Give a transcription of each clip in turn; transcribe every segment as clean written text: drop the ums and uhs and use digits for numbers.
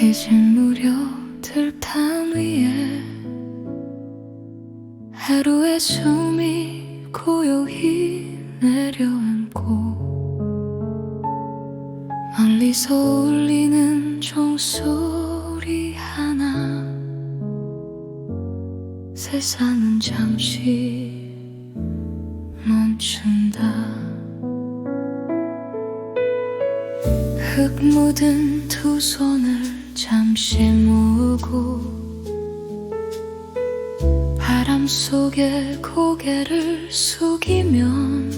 해질 무렵 들판 위에 하루의 숨이 고요히 내려앉고 멀리서 울리는 종소리 하나 세상은 잠시 멈춘다. 흙 묻은 두 손을 잠시 모으고 바람 속에 고개를 숙이면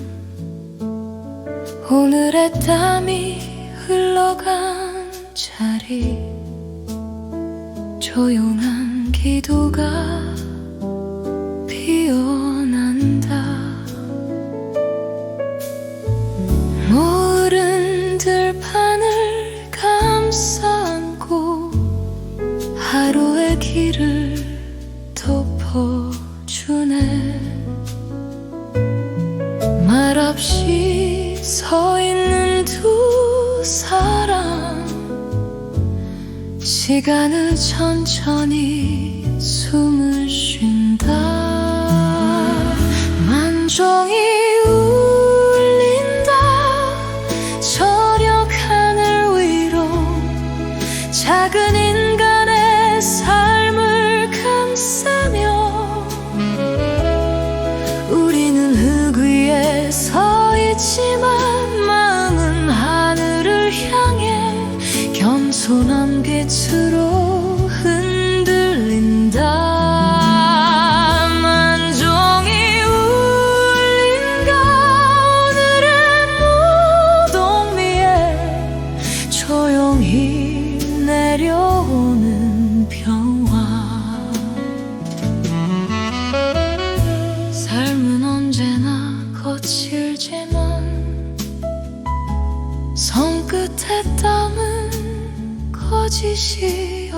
오늘의 땀이 흘러간 자리 조용한 기도가 피어난다. 모른 들판을 감싸 안고 하루의 길을 덮어주네. 말없이 서 있는 두 사람, 시간은 천천히 숨을 쉰다. 만종이 울린다. 저녁 하늘 위로 작은 인간의 삶을 감싸며 우리는 흙 위에 서 있지만 마음은 하늘을 향해 겸손한 빛으로 흔들린다. 만종이 울린가. 오늘의 무덤 위에 조용히 내려오는 평화. 삶은 언제나 거칠지만 손끝에 땀은 거짓이었고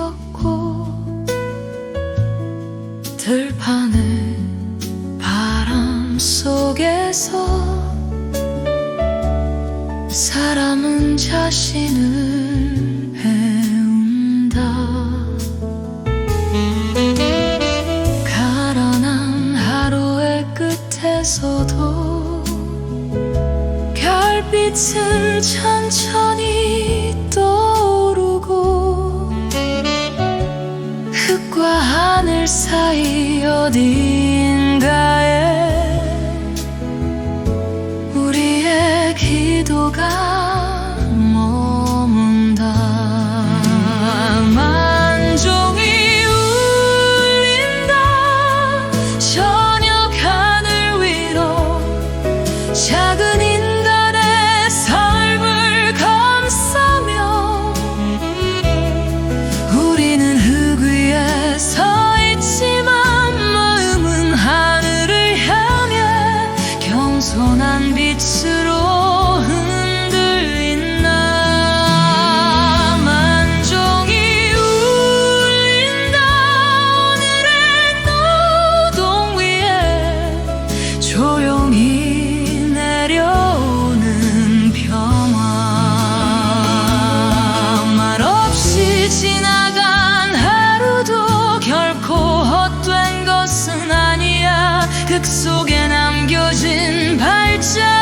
들판의 바람 속에서 사람은 자신을 배운다. 가련한 하루의 끝에서도 별빛은 천천히 떠오르고 흙과 하늘 사이 어디인가에 우리의 기도가 머문다. 만종이 울린다. 저녁 하늘 위로 작은 인간의 삶을 감싸며 우리는 흙 위에 서 있지만 마음은 하늘을 향해 겸손한 빛으로 흔들린다. 만종이 울린다. 오늘의 노동 위에 조용히 내려오는 평화. 말없이 지나간 하루도 결코 헛된 것은 아니야. 흙 속에 남겨진 발자국처럼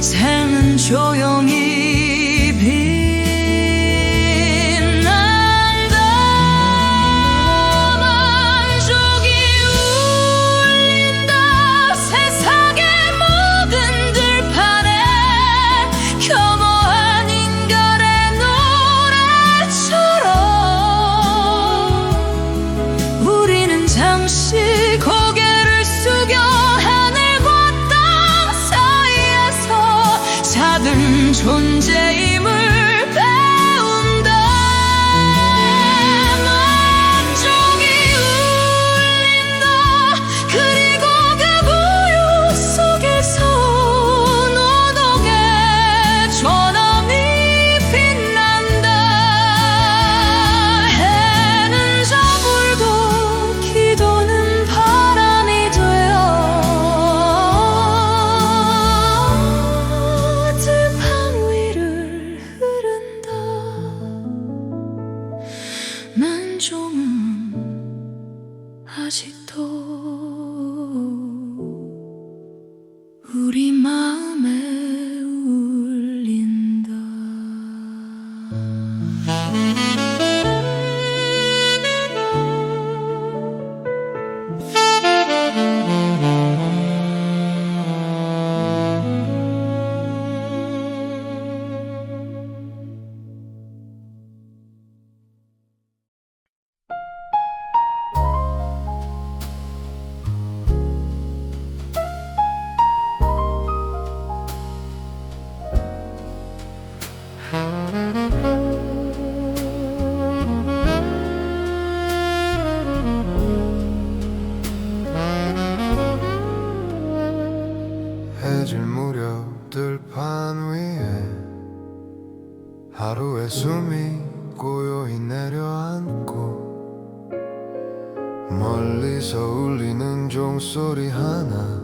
삶은 조용히 빛난다. 만족이 울린다. 세상의 모든 들판에 겸허한 인간의 노래처럼 우리는 잠시 고개를 숙여 하늘과 땅 사이에서 작은 존재임을 배운다. 만종이 울린다. 그리고 그 부유 속에서 노동의 전함이 빛난다. 해는 저물고 기도는 바람이 되어 들판 위로 우리 마음에 울린다. 해질 무렵 들판 위에 하루의 숨이 고요히 내려앉고 멀리서 울리는 종소리 하나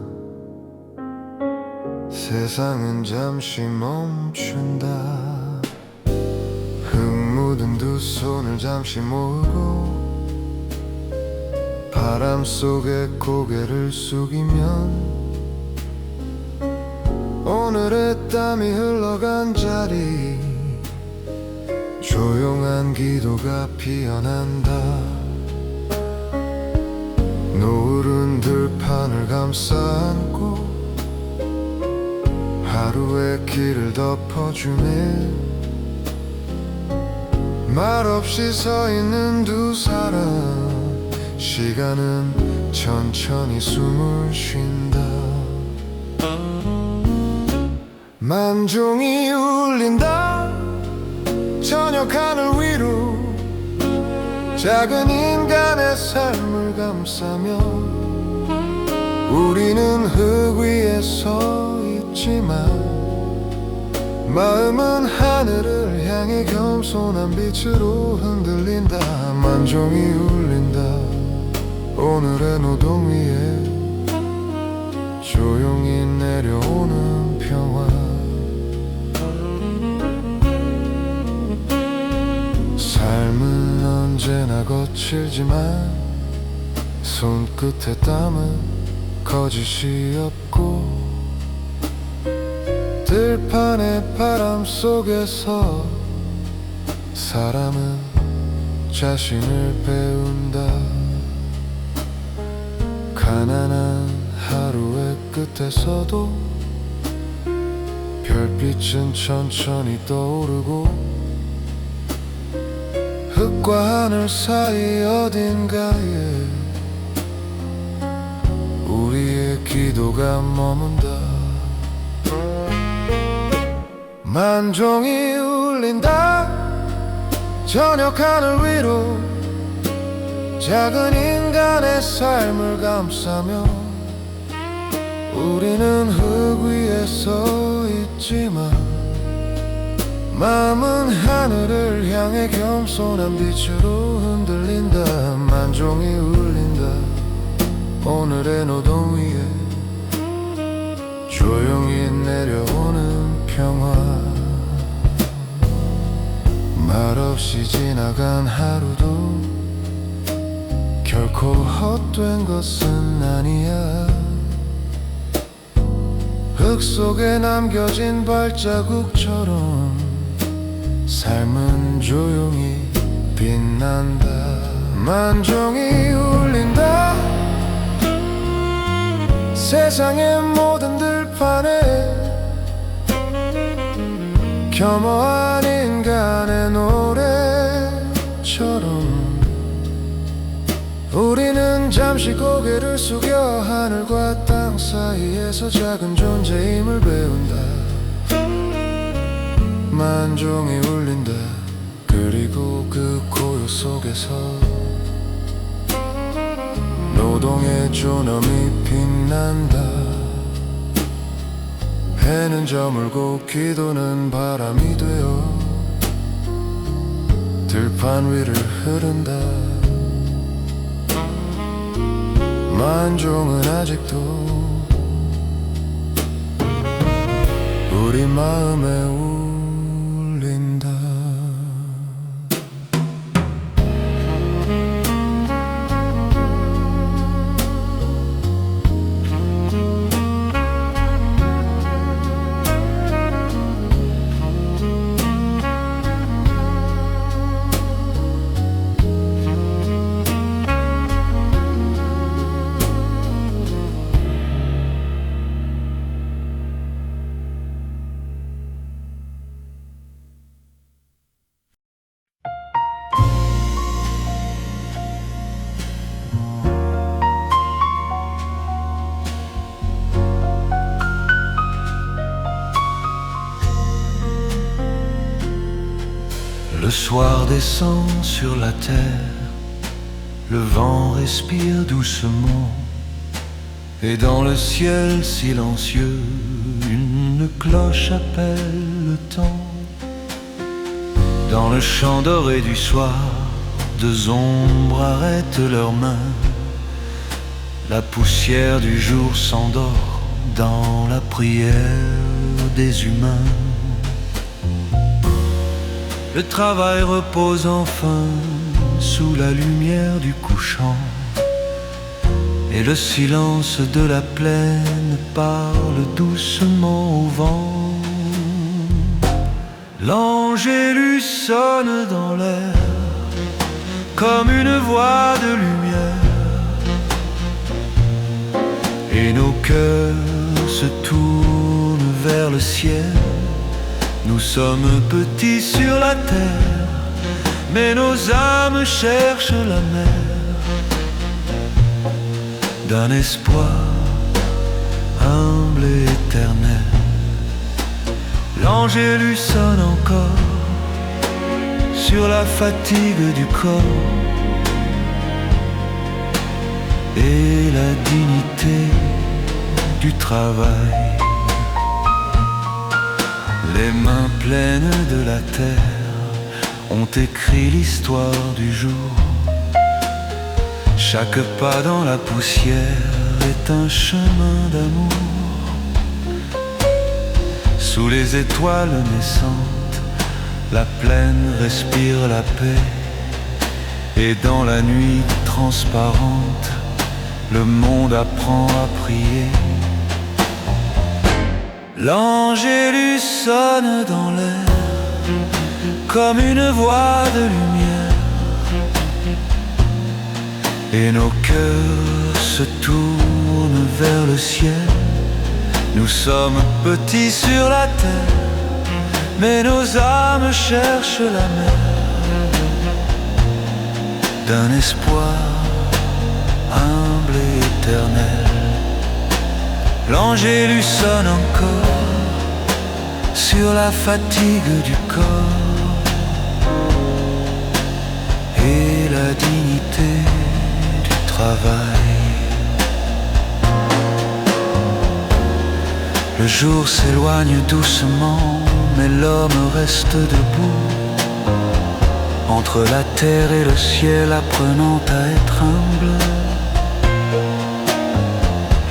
세상은 잠시 멈춘다. 흙 묻은 두 손을 잠시 모으고 바람 속에 고개를 숙이면 오늘의 땀이 흘러간 자리 조용한 기도가 피어난다. 노을은 들판을 감싸 안고 하루의 길을 덮어주네. 말없이 서 있는 두 사람 시간은 천천히 숨을 쉰다. 만종이 울린다. 저녁 하늘 위로 작은 인간의 삶을 감싸며 우리는 흙 위에 서 있지만 마음은 하늘을 향해 겸손한 빛으로 흔들린다. 만종이 울린다. 오늘의 노동 위에 조용히 내려오는 평화. 삶은 언제나 거칠지만 손끝에 땀은 거짓이 없고 들판의 바람 속에서 사람은 자신을 배운다. 가난한 하루의 끝에서도 별빛은 천천히 떠오르고 흙과 하늘 사이 어딘가에 우리의 기도가 머문다. 만종이 울린다. 저녁 하늘 위로 작은 인간의 삶을 감싸며 우리는 흙 위에 서 있지만 마음은 하늘을 향해 겸손한 빛으로 흔들린다. 만종이 울린다. 오늘의 노동 위에 조용히 내려오는 평화. 말없이 지나간 하루도 결코 헛된 것은 아니야. 흙 속에 남겨진 발자국처럼 삶은 조용히 빛난다. 만종이 울린다. 세상의 모든 들판에 겸허한 인간의 노래처럼 우리는 잠시 고개를 숙여 하늘과 땅 사이에서 작은 존재임을 배운다. 만종이 울린다. 그리고 그 고요 속에서 노동의 존엄이 빛난다. 해는 저물고 기도는 바람이 되어 들판 위를 흐른다. 만종은 아직도 우리 마음에 울린다. Le soir descend sur la terre, le vent respire doucement, et dans le ciel silencieux, une cloche appelle le temps. Dans le champ doré du soir, deux ombres arrêtent leurs mains. La poussière du jour s'endort dans la prière des humains. Le travail repose enfin sous la lumière du couchant, et le silence de la plaine parle doucement au vent. L'angélus sonne dans l'air comme une voix de lumière, et nos cœurs se tournent vers le ciel. Nous sommes petits sur la terre, mais nos âmes cherchent la mer d'un espoir humble et éternel. L'angélus sonne encore sur la fatigue du corps et la dignité du travail. Les mains pleines de la terre ont écrit l'histoire du jour. Chaque pas dans la poussière est un chemin d'amour. Sous les étoiles naissantes, la plaine respire la paix, et dans la nuit transparente, le monde apprend à prier. L'angélus sonne dans l'air comme une voix de lumière, et nos cœurs se tournent vers le ciel. Nous sommes petits sur la terre, mais nos âmes cherchent la mer d'un espoir humble et éternel. L'angélus sonne encore sur la fatigue du corps et la dignité du travail. Le jour s'éloigne doucement, mais l'homme reste debout entre la terre et le ciel, apprenant à être humble.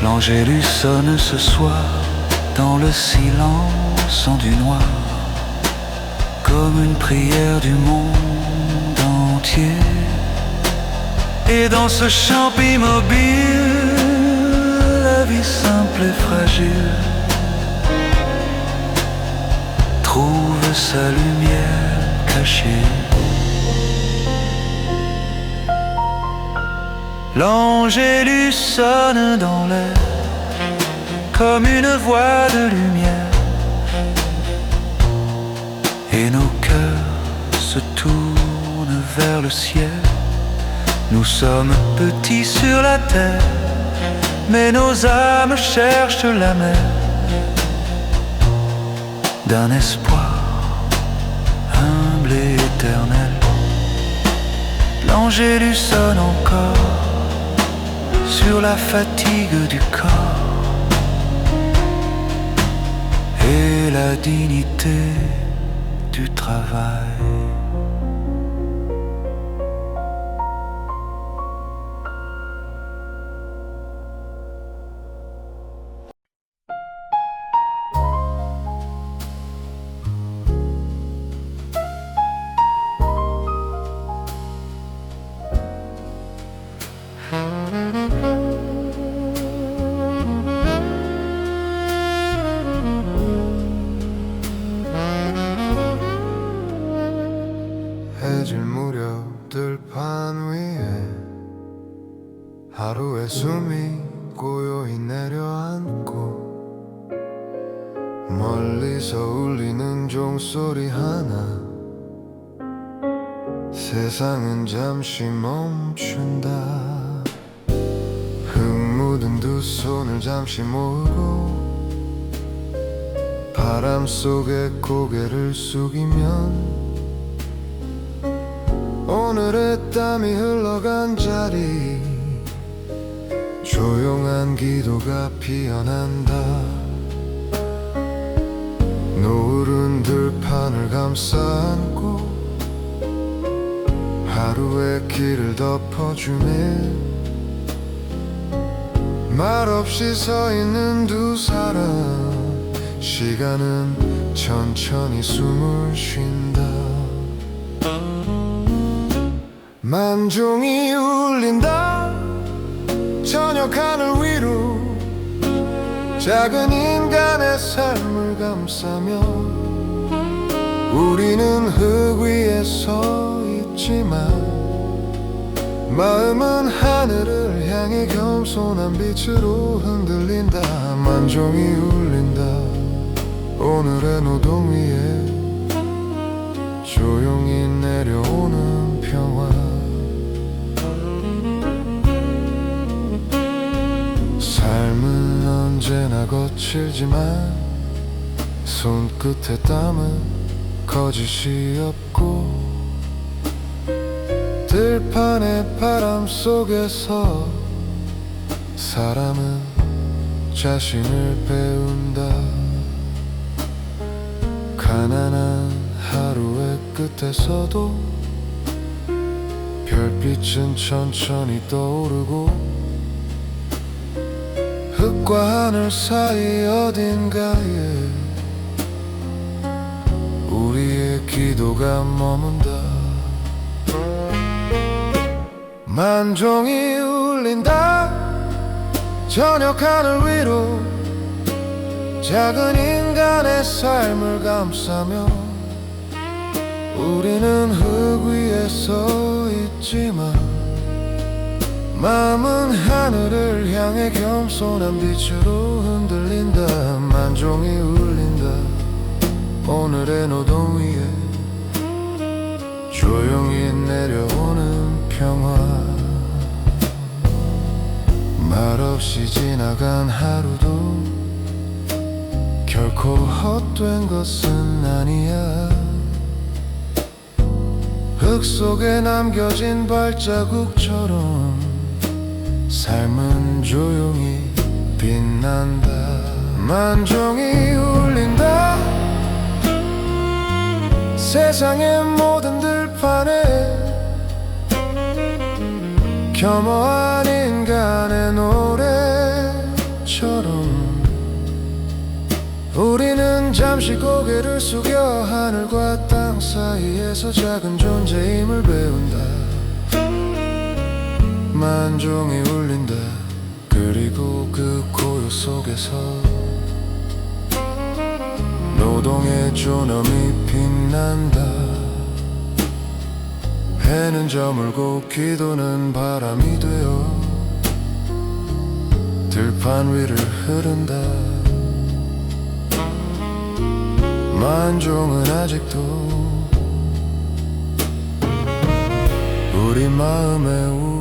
L'angélus sonne ce soir dans le silence en du noir, comme une prière du monde entier. Et dans ce champ immobile, la vie simple et fragile trouve sa lumière cachée. L'angélus sonne dans l'air comme une voix de lumière, et nos cœurs se tournent vers le ciel. Nous sommes petits sur la terre, mais nos âmes cherchent la mer d'un espoir humble et éternel. L'angélus sonne encore sur la fatigue du corps et la dignité du travail. 해질 무렵 들판 위에 하루의 숨이 고요히 내려앉고 멀리서 울리는 종소리 하나 세상은 잠시 멈춘다. 흙 묻은 두 손을 잠시 모으고 바람 속에 고개를 숙이면 오늘의 땀이 흘러간 자리 조용한 기도가 피어난다. 노을은 들판을 감싸 안고 하루의 길을 덮어주네. 말없이 서 있는 두 사람, 시간은 천천히 숨을 쉰다. 만종이 울린다. 저녁 하늘 위로 작은 인간의 삶을 감싸며 우리는 흙 위에 서 있지만 마음은 하늘을 향해 겸손한 빛으로 흔들린다. 만종이 울린다. 오늘의 노동 위에 조용히 내려오는 평화. 삶은 언제나 거칠지만 손끝에 땀은 거짓이 없고 들판의 바람 속에서 사람은 자신을 배운다. 가난한 하루의 끝에서도 별빛은 천천히 떠오르고 흙과 하늘 사이 어딘가에 우리의 기도가 머문다. 만종이 울린다. 저녁 하늘 위로 작은 인간의 삶을 감싸며 우리는 흙 위에 서 있지만 마음은 하늘을 향해 겸손한 빛으로 흔들린다. 만종이 울린다. 오늘의 노동 위에 조용히 내려오는 평화. 말없이 지나간 하루도 결코 헛된 것은 아니야. 흙 속에 남겨진 발자국처럼 삶은 조용히 빛난다. 만종이 울린다. 세상의 모든 들판에 겸허한 인간의 노래처럼 우리는 잠시 고개를 숙여 하늘과 땅 사이에서 작은 존재임을 배운다. 만종이 울린다. 그리고 그 고요 속에서 노동의 존엄이 빛난다. 해는 저물고 기도는 바람이 되어 들판 위를 흐른다. 만종은 아직도 우리 마음에